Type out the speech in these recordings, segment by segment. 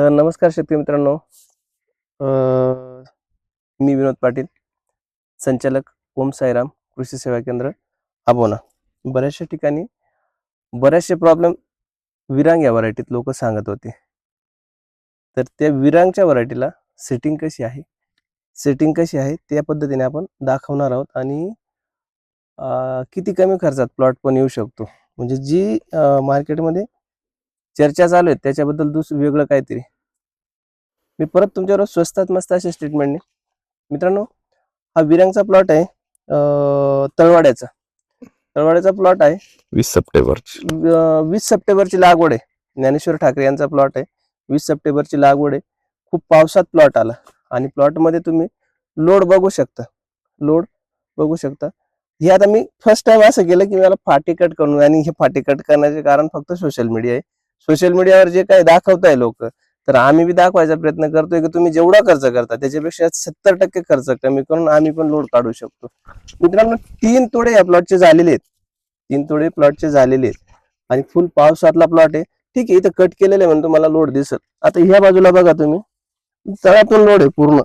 नमस्कार शेतकरी मित्रांनो. अ, मी विनोद पाटील, संचालक ओम साईराम कृषी सेवा केंद्र अबोना. बऱ्याचशा ठिकाणी बरेचसे प्रॉब्लेम विरांग या व्हरायटीत लोक सांगत होते. तर त्या विरांगच्या व्हरायटीला सेटिंग कशी आहे त्या पद्धतीने आपण दाखवणार आहोत आणि किती कमी खर्चात प्लॉट पण येऊ शकतो. म्हणजे जी मार्केटमध्ये चर्चा चालू आहे त्याच्याबद्दल दुसरं वेगळं काहीतरी. मी परत तुमच्यावर स्वस्तात मस्त अशा स्टेटमेंटने. मित्रांनो, हा विरांगचा प्लॉट आहे, तळवाड्याचा प्लॉट आहे. 20 सप्टेंबरची लागवड आहे. ज्ञानेश्वर ठाकरे यांचा प्लॉट आहे. 20 सप्टेंबरची लागवड आहे. खूप पावसात प्लॉट आला आणि प्लॉटमध्ये तुम्ही लोड बघू शकता. हे आता मी फर्स्ट टाइम असं केलं की मला फाटी कट करून, आणि हे फाटी कट करण्याचे कारण फक्त सोशल मीडिया आहे. सोशल मीडियावर जे काही दाखवताय लोक, तर आम्ही बी दाखवायचा प्रयत्न करतोय की तुम्ही जेवढा खर्च करता त्याच्यापेक्षा 70% खर्च कमी करून आम्ही पण लोड काढू शकतो. मित्रांनो, 3 तोडे या प्लॉटचे झालेले आहेत. 3 तोडे प्लॉटचे झालेले आहेत आणि फुल पावसातला प्लॉट आहे. ठीक आहे, इथं कट केलेलं आहे म्हणून तुम्हाला लोड दिसत. आता ह्या बाजूला बघा तुम्ही, तळातून लोड आहे, पूर्ण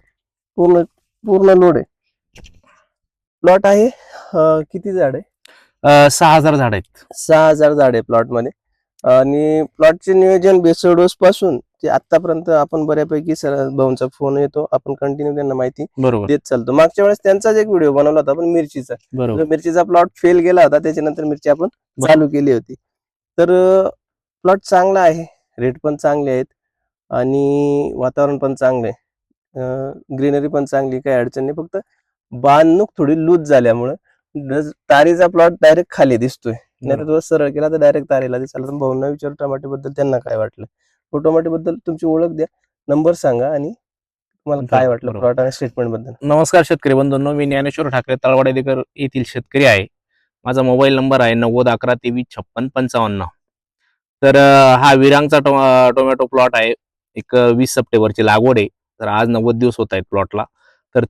पूर्ण पूर्ण लोड आहे. प्लॉट आहे किती झाड आहे? 6000 झाड आहेत. 6000 झाड आहे प्लॉट मध्ये. आणि प्लॉटचे नियोजन बेसडोस पासून ते आतापर्यंत आपण बऱ्यापैकी सर भाऊंचा फोन येतो, आपण कंटिन्यू त्यांना माहिती देत चालतो. मागच्या वेळेस त्यांचाच एक व्हिडिओ बनवला होता आपण मिरचीचा प्लॉट फेल गेला होता, त्याच्यानंतर मिरची आपण चालू केली होती. तर प्लॉट चांगला आहे, रेट पण चांगले आहेत आणि वातावरण पण चांगलं आहे, ग्रीनरी पण चांगली, काही अडचण नाही. फक्त बांधणूक थोडी लूज झाल्यामुळे तारीचा प्लॉट डायरेक्ट खाली दिसतोय. नाही तर तो सरळ केला तर डायरेक्ट तारेला दिसायला. तर भाऊंना विचार टमाटे बद्दल त्यांना काय वाटलं. तो टमाटे बद्दल तुमची ओळख द्या, नंबर सांगा आणि तुम्हाला काय वाटलं प्लॉट आणि स्टेटमेंट बद्दल. नमस्कार शेतकरी बंधूंनो, मी ज्ञानेश्वर ठाकरे तळवाडेकर येथील शेतकरी आहे. माझा मोबाईल नंबर आहे 9011235655. तर हा विरांगचा टोमॅटो प्लॉट आहे. एक 20 सप्टेंबरची लागवड आहे. तर आज 90 दिवस होत आहेत प्लॉटला. तर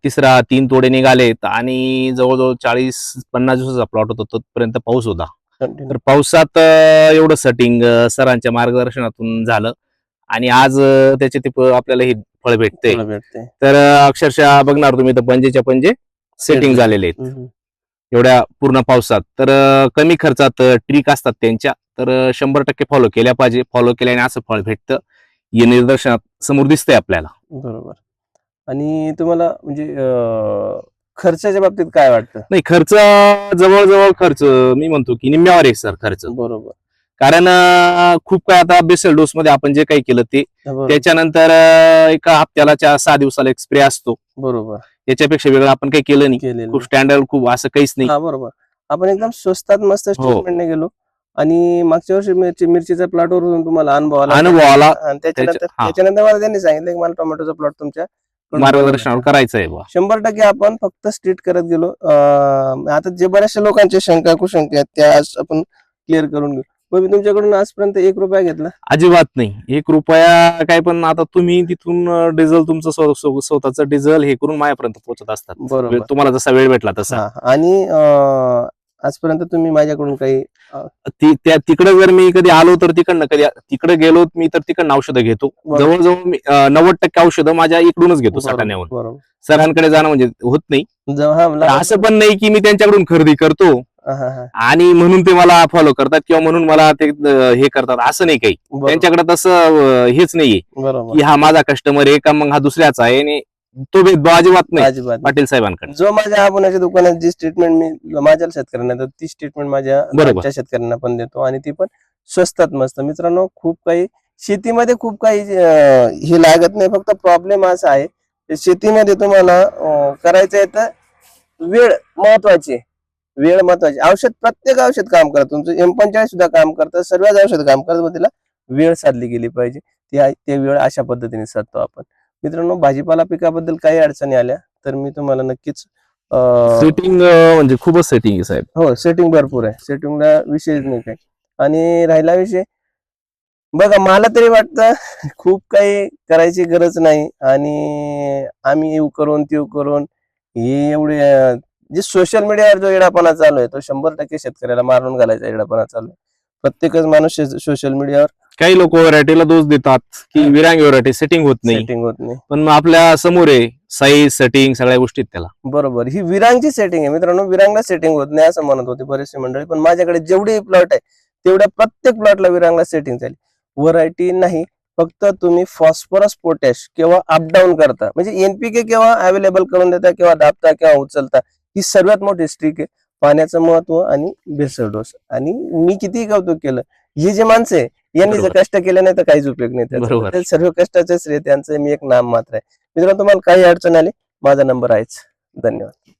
3 तोडे निघालेत आणि जवळजवळ 40-50 दिवसाचा प्लॉट होता, तोपर्यंत पाऊस होता. तर पावसात एवढं सेटिंग सरांच्या मार्गदर्शनातून झालं आणि आज त्याचे ते आपल्याला हे फळ भेटते. तर अक्षरशः बघणार तुम्ही तर पंजेच्या पंजे सेटिंग झालेले आहेत एवढ्या पूर्ण पावसात. तर कमी खर्चात ट्रिक असतात त्यांच्या, तर 100% फॉलो केल्या पाहिजे. फॉलो केल्याने असं फळ भेटतं, हे निदर्शनात समोर दिसतंय आपल्याला. बरोबर. आणि तुम्हाला म्हणजे खर्चाच्या बाबतीत काय वाटतं? नाही, खर्च जवळजवळ खर्च मी म्हणतो की निम्म्यावर आहे सर खर्च. बरोबर. कारण खूप काय आता बेसल डोस मध्ये आपण जे काही केलं ते त्याच्यानंतर एका हप्त्याला 6 दिवसाला एक स्प्रे असतो. बरोबर. याच्यापेक्षा वेगळं आपण काही केलं नाही. खूप स्टँडर्ड, खूप असं काहीच नाही. बरोबर. आपण एकदम स्वस्तात मस्त स्टेटमेंटने गेलो आणि मागच्या वर्षी मिरचीच्या प्लॉटवरून तुम्हाला अनुभव आला. त्याच्यानंतर मला त्यांनी सांगितलं की मला टोमॅटोचा प्लॉट तुमच्या मार्गदर्शनावर करायचं आहे. 100% आपण फक्त स्ट्रीट करत गेलो. आता जे बऱ्याचशा लोकांच्या शंका कुशंका आहेत त्या आज आपण क्लिअर करून घेऊ. मी तुमच्याकडून आजपर्यंत 1 रुपया घेतला? अजिबात नाही. 1 रुपया काय, पण आता तुम्ही तिथून डिझेल तुमचं स्वतःचं डिझेल हे करून माझ्यापर्यंत पोहोचत असतात. बरोबर. तुम्हाला जसा वेळ भेटला तसा. आणि आजपर्यंत तुम्ही माझ्याकडून काही तिकडे जर मी कधी आलो तर तिकडे गेलो मी तर तिकडनं औषधं घेतो. जवळजवळ मी 90% औषधं माझ्या इकडूनच घेतो सटाण्याहून. सरांकडे जाणं म्हणजे होत नाही. असं पण नाही की मी त्यांच्याकडून खरेदी करतो आणि म्हणून ते मला फॉलो करतात किंवा म्हणून मला ते हे करतात, असं नाही काही. त्यांच्याकडे तसं हेच नाहीये की हा माझा कस्टमर आहे का मग हा दुसऱ्याचा आहे, आणि तो भेदभाव अजिबात नाही पाटील साहेबांकडे. जो माझ्या आबोनाच्या दुकानात जी स्टेटमेंट मी माझ्या शेतकऱ्यांना देतो ती स्टेटमेंट माझ्या शेतकऱ्यांना पण देतो, आणि ती पण स्वस्तात मस्त. मित्रांनो, खूप काही शेतीमध्ये खूप काही हे लागत नाही. फक्त प्रॉब्लेम असा आहे शेतीमध्ये तुम्हाला करायचं आहे तर वेळ महत्वाची. औषध, प्रत्येक औषध काम करत, तुमचं M45 सुद्धा काम करतं, सर्वच औषध काम करत, तिला वेळ साधली गेली पाहिजे. ते वेळ अशा पद्धतीने साधतो आपण. मित्रांनो, भाजीपाला पिकाबद्दल काही अडचणी आल्या तर मी तुम्हाला नक्कीच सेटिंग म्हणजे खूपच सेटिंग आहे साहेब. हो, सेटिंग भरपूर आहे, सेटिंगला विषयच नाही काही. आणि राहिला विषय, बघा मला तरी वाटतं खूप काही करायची गरज नाही, आणि आम्ही येऊ करून ते करून हे एवढे जे सोशल मीडियावर जो येडापणा चालू आहे तो 100% शेतकऱ्याला मारून घालायचा येडापणा चालू आहे. प्रत्येकच माणूस सोशल मीडियावर काही लोक व्हरायटीला दोष देतात की विरांग व्हरायटी सेटिंग होत नाही, सेटिंग होत नाही. पण मग आपल्या समोर आहे साईज सेटिंग सगळ्या गोष्टी आहेत त्याला. बरोबर, ही विरांगची सेटिंग आहे मित्रांनो. विरांगला सेटिंग होत नाही असं म्हणत होते बरेचसे मंडळी, पण माझ्याकडे जेवढी प्लॉट आहे तेवढ्या प्रत्येक प्लॉटला विरांगला सेटिंग झाली. व्हरायटी नाही, फक्त तुम्ही फॉस्फरस पोटॅश केव्हा अपडाऊन करता, म्हणजे एनपीके केव्हा अवेलेबल करून देता, केव्हा दाबता, केव्हा उचलता, ही सर्वात मोठी स्ट्रिक आहे. पाण्याचं महत्व आणि भेसळ डोस. आणि मी कितीही कौतुक केलं, हे जे माणसं आहे यांनी जर कष्ट केले नाही तर काहीच उपयोग नाही त्याचा. ते सर्व कष्टाचे श्रेय त्यांचं, मी एक नाम मात्र आहे. मित्रांनो, तुम्हाला काही अडचण आली माझा नंबर आहेच. धन्यवाद.